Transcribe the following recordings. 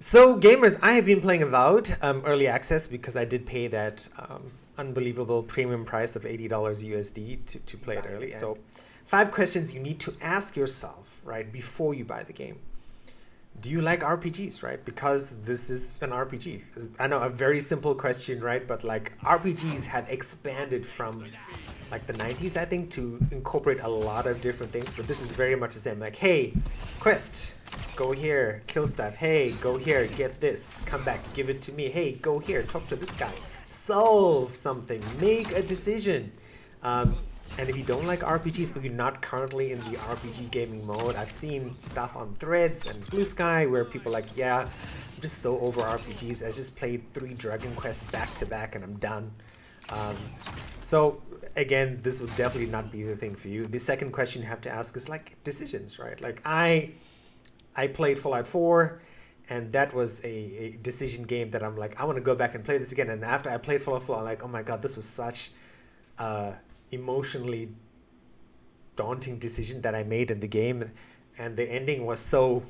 So gamers, I have been playing Avowed early access because I did pay that unbelievable premium price of $80 USD to play it early. So 5 questions you need to ask yourself, right, before you buy the game. Do you like RPGs, right? Because this is an RPG. I know, a very simple question, right? But like RPGs have expanded from like the 90s, I think, to incorporate a lot of different things. But this is very much the same. Like, hey, quest, go here, kill stuff. Hey, go here, get this, come back, give it to me. Hey, go here, talk to this guy, solve something, make a decision. And if you don't like RPGs, but you're not currently in the RPG gaming mode, I've seen stuff on Threads and Blue Sky where people are like, yeah, I'm just so over RPGs. I just played 3 Dragon Quests back to back and I'm done. So again, this would definitely not be the thing for you. The second question you have to ask is like decisions, right? Like I played Fallout 4 and that was a decision game that I'm like, I want to go back and play this again. And after I played Fallout 4, I'm like, oh my God, this was such emotionally daunting decision that I made in the game, and the ending was so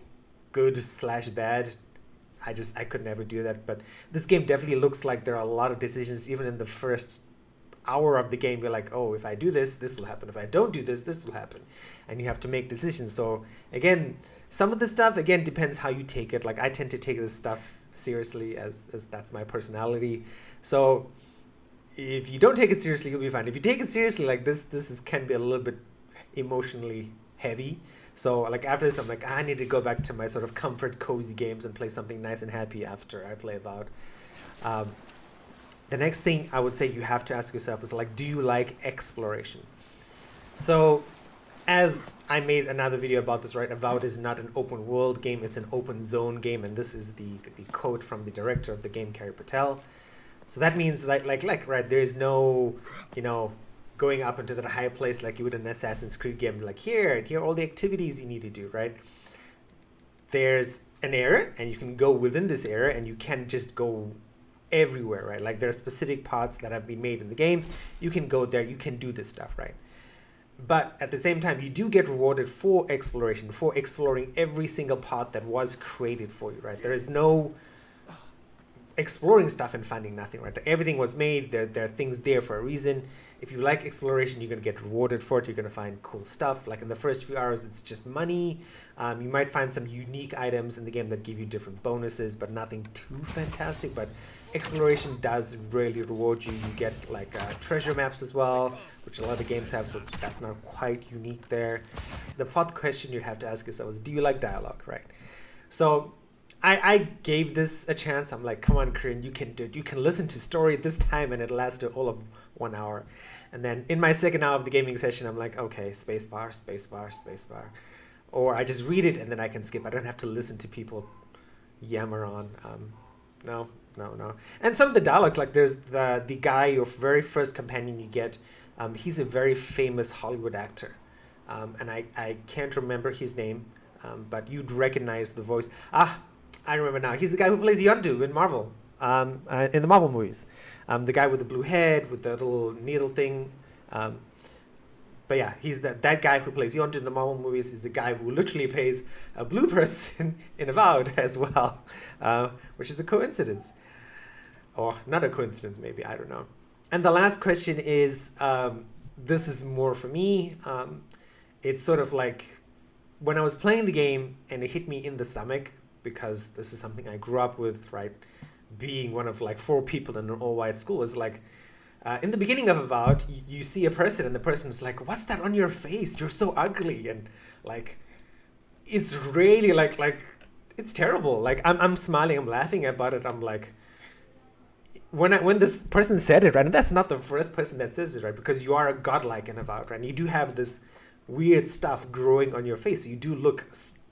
good / bad. I could never do that. But this game definitely looks like there are a lot of decisions. Even in the first hour of the game, you're like, oh, if I do this, this will happen. If I don't do this, this will happen. And you have to make decisions. So again, some of the stuff, again, depends how you take it. Like I tend to take this stuff seriously as that's my personality. So if you don't take it seriously, you'll be fine. If you take it seriously, like this can be a little bit emotionally heavy. So like after this, I'm like, I need to go back to my sort of comfort, cozy games and play something nice and happy after I play Avowed. The next thing I would say you have to ask yourself is like, do you like exploration? So as I made another video about this, right? Avowed is not an open world game, it's an open zone game. And this is the quote from the director of the game, Carrie Patel. So that means like right, there is no, going up into that high place like you would in an Assassin's Creed game. Like here are all the activities you need to do, right? There's an area and you can go within this area and you can just go everywhere, right? Like there are specific parts that have been made in the game. You can go there, you can do this stuff, right? But at the same time, you do get rewarded for exploration, for exploring every single part that was created for you, right? There is no exploring stuff and finding nothing, right? Everything was made. There are things there for a reason. If you like exploration, you're going to get rewarded for it. You're going to find cool stuff. Like in the first few hours, it's just money. You might find some unique items in the game that give you different bonuses, but nothing too fantastic. But exploration does really reward you. You get like treasure maps as well, which a lot of games have, so that's not quite unique there. The 4th question you'd have to ask yourself is, do you like dialogue, right? So I gave this a chance. I'm like, come on, Korean, you can do it. You can listen to story this time, and it lasted all of 1 hour. And then in my second hour of the gaming session, I'm like, okay, spacebar, spacebar, spacebar. Or I just read it and then I can skip. I don't have to listen to people yammer on. No. And some of the dialogues, like there's the guy, your very first companion you get, he's a very famous Hollywood actor. And I can't remember his name, but you'd recognize the voice. I remember now. He's the guy who plays Yondu in Marvel, in the Marvel movies. The guy with the blue head, with the little needle thing. But yeah, he's that guy who plays Yondu in the Marvel movies is the guy who literally plays a blue person in Avowed as well, which is a coincidence. Or not a coincidence, maybe, I don't know. And the last question is, this is more for me. It's sort of like when I was playing the game and it hit me in the stomach, because this is something I grew up with, right? Being one of like 4 people in an all-white school, is like, in the beginning of Avowed, you see a person and the person's like, what's that on your face? You're so ugly. And like, it's really like it's terrible. Like I'm smiling, I'm laughing about it. I'm like, when this person said it, right? And that's not the first person that says it, right? Because you are a godlike in Avowed, right? And you do have this weird stuff growing on your face. So you do look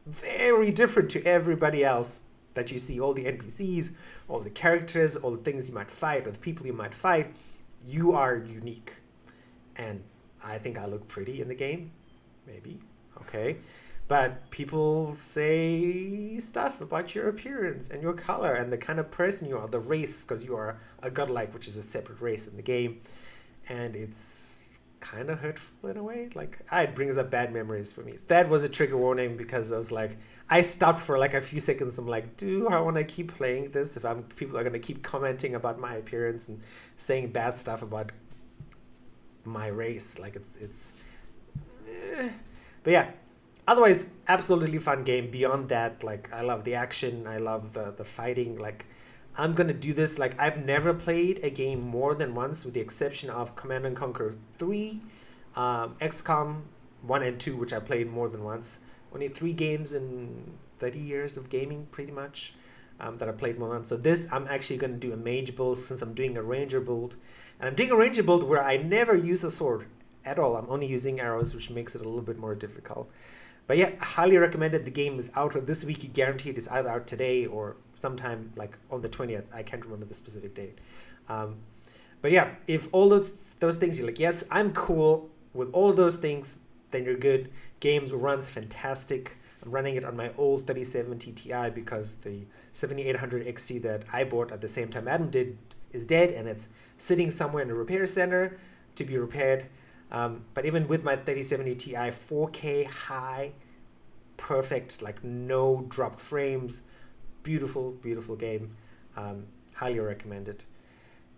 very different to everybody else that you see. All the NPCs, all the characters, all the things you might fight, or the people you might fight, you are unique. And I think I look pretty in the game, maybe, okay, but people say stuff about your appearance and your color and the kind of person you are, the race, because you are a godlike, which is a separate race in the game, and it's kind of hurtful in a way. Like, it brings up bad memories for me. That was a trigger warning because I was like, I stopped for like a few seconds. I'm like, do I want to keep playing this if people are going to keep commenting about my appearance and saying bad stuff about my race? Like, it's but yeah, otherwise absolutely fun game. Beyond that, like, I love the action, I love the fighting. Like, I'm gonna do this. Like, I've never played a game more than once, with the exception of Command and Conquer 3, XCOM 1 and 2, which I played more than once. Only 3 games in 30 years of gaming, pretty much, that I played more than once. So this, I'm actually gonna do a mage build, since I'm doing a ranger build. And I'm doing a ranger build where I never use a sword at all. I'm only using arrows, which makes it a little bit more difficult. But yeah, highly recommended. The game is out this week, guaranteed. It's either out today or sometime like on the 20th. I can't remember the specific date. But yeah, if all of those things, you're like, yes, I'm cool with all of those things, then you're good. Games runs fantastic. I'm running it on my old 3070 Ti because the 7800 XT that I bought at the same time Adam did is dead, and it's sitting somewhere in a repair center to be repaired. But even with my 3070 Ti, 4K high, perfect, like no dropped frames, beautiful, beautiful game. Highly recommend it.